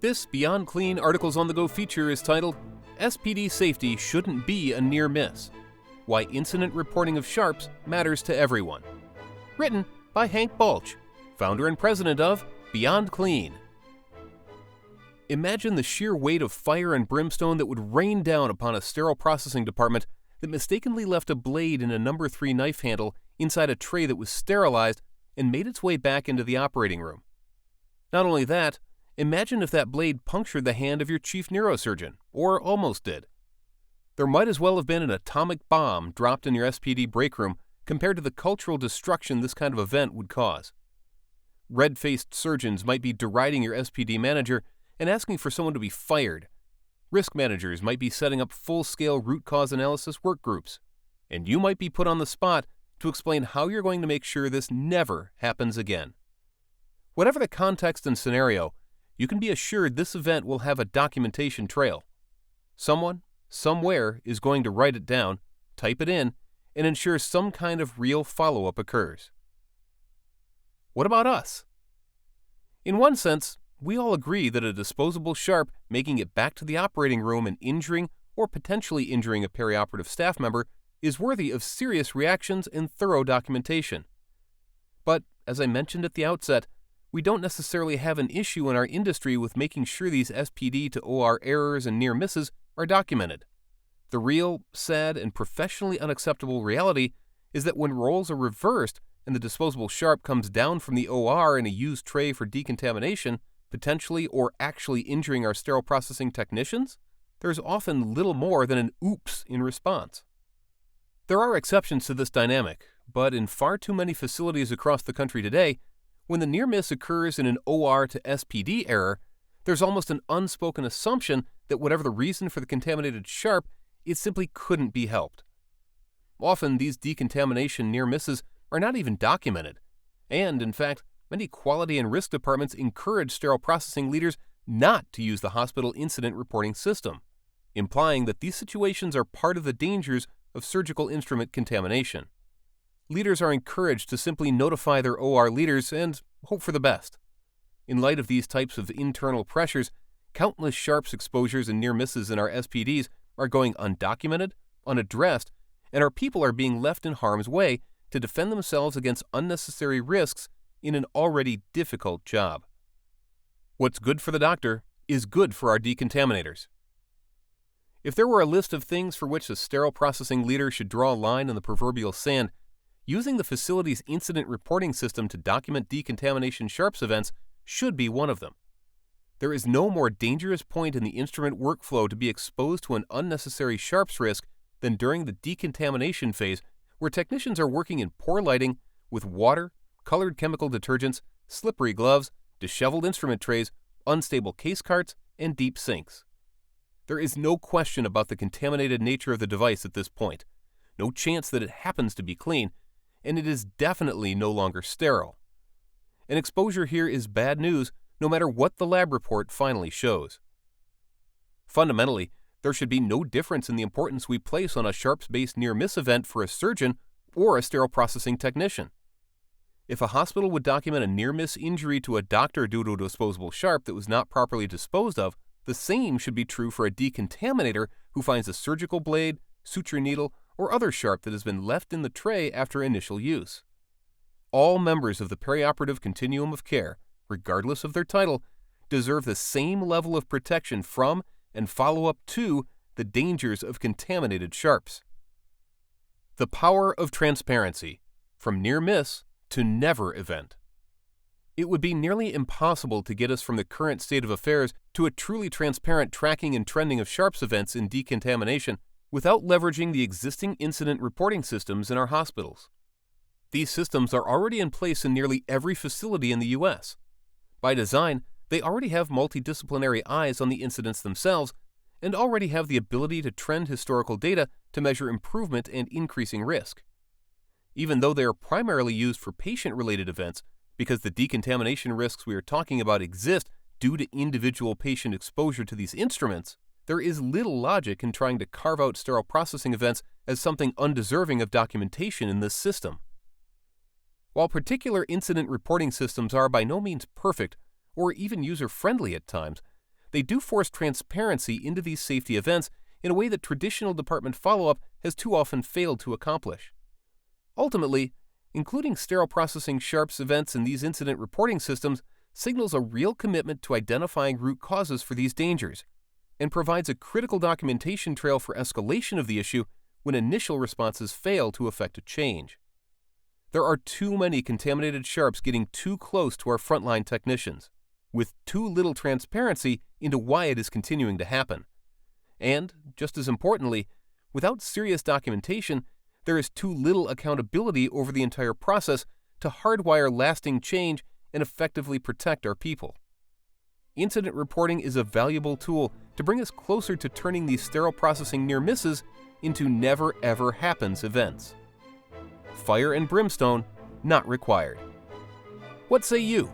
This Beyond Clean Articles on the Go feature is titled, SPD Safety Shouldn't Be a Near Miss. Why Incident Reporting of Sharps Matters to Everyone. Written by Hank Balch, founder and president of Beyond Clean. Imagine the sheer weight of fire and brimstone that would rain down upon a sterile processing department that mistakenly left a blade in a No. 3 knife handle inside a tray that was sterilized and made its way back into the operating room. Not only that, imagine if that blade punctured the hand of your chief neurosurgeon, or almost did. There might as well have been an atomic bomb dropped in your SPD break room compared to the cultural destruction this kind of event would cause. Red-faced surgeons might be deriding your SPD manager and asking for someone to be fired. Risk managers might be setting up full-scale root cause analysis work groups, and you might be put on the spot to explain how you're going to make sure this never happens again. Whatever the context and scenario, you can be assured this event will have a documentation trail. Someone, somewhere, is going to write it down, type it in, and ensure some kind of real follow-up occurs. What about us? In one sense, we all agree that a disposable sharp making it back to the operating room and injuring or potentially injuring a perioperative staff member is worthy of serious reactions and thorough documentation. But, as I mentioned at the outset, we don't necessarily have an issue in our industry with making sure these SPD to OR errors and near misses are documented. The real, sad, and professionally unacceptable reality is that when roles are reversed and the disposable sharp comes down from the OR in a used tray for decontamination, potentially or actually injuring our sterile processing technicians, there's often little more than an oops in response. There are exceptions to this dynamic, but in far too many facilities across the country today, when the near miss occurs in an OR to SPD error, there's almost an unspoken assumption that whatever the reason for the contaminated sharp, it simply couldn't be helped. Often these decontamination near misses are not even documented, and in fact, many quality and risk departments encourage sterile processing leaders not to use the hospital incident reporting system, implying that these situations are part of the dangers of surgical instrument contamination. Leaders are encouraged to simply notify their OR leaders and hope for the best. In light of these types of internal pressures, countless sharps exposures and near misses in our SPDs are going undocumented, unaddressed, and our people are being left in harm's way to defend themselves against unnecessary risks in an already difficult job. What's good for the doctor is good for our decontaminators. If there were a list of things for which a sterile processing leader should draw a line in the proverbial sand, using the facility's incident reporting system to document decontamination sharps events should be one of them. There is no more dangerous point in the instrument workflow to be exposed to an unnecessary sharps risk than during the decontamination phase, where technicians are working in poor lighting with water, colored chemical detergents, slippery gloves, disheveled instrument trays, unstable case carts, and deep sinks. There is no question about the contaminated nature of the device at this point, no chance that it happens to be clean, and it is definitely no longer sterile. An exposure here is bad news no matter what the lab report finally shows. Fundamentally, there should be no difference in the importance we place on a sharps-based near-miss event for a surgeon or a sterile processing technician. If a hospital would document a near-miss injury to a doctor due to a disposable sharp that was not properly disposed of, the same should be true for a decontaminator who finds a surgical blade, suture needle, or other sharp that has been left in the tray after initial use. All members of the perioperative continuum of care, regardless of their title, deserve the same level of protection from and follow-up to the dangers of contaminated sharps. The power of transparency, from near miss to never event. It would be nearly impossible to get us from the current state of affairs to a truly transparent tracking and trending of sharps events in decontamination without leveraging the existing incident reporting systems in our hospitals. These systems are already in place in nearly every facility in the U.S. By design, they already have multidisciplinary eyes on the incidents themselves and already have the ability to trend historical data to measure improvement and increasing risk. Even though they are primarily used for patient-related events, because the decontamination risks we are talking about exist due to individual patient exposure to these instruments, there is little logic in trying to carve out sterile processing events as something undeserving of documentation in this system. While particular incident reporting systems are by no means perfect or even user-friendly at times, they do force transparency into these safety events in a way that traditional department follow-up has too often failed to accomplish. Ultimately, including sterile processing sharps events in these incident reporting systems signals a real commitment to identifying root causes for these dangers, and provides a critical documentation trail for escalation of the issue when initial responses fail to effect a change. There are too many contaminated sharps getting too close to our frontline technicians, with too little transparency into why it is continuing to happen. And, just as importantly, without serious documentation, there is too little accountability over the entire process to hardwire lasting change and effectively protect our people. Incident reporting is a valuable tool to bring us closer to turning these sterile processing near misses into never ever happens events. Fire and brimstone not required. What say you?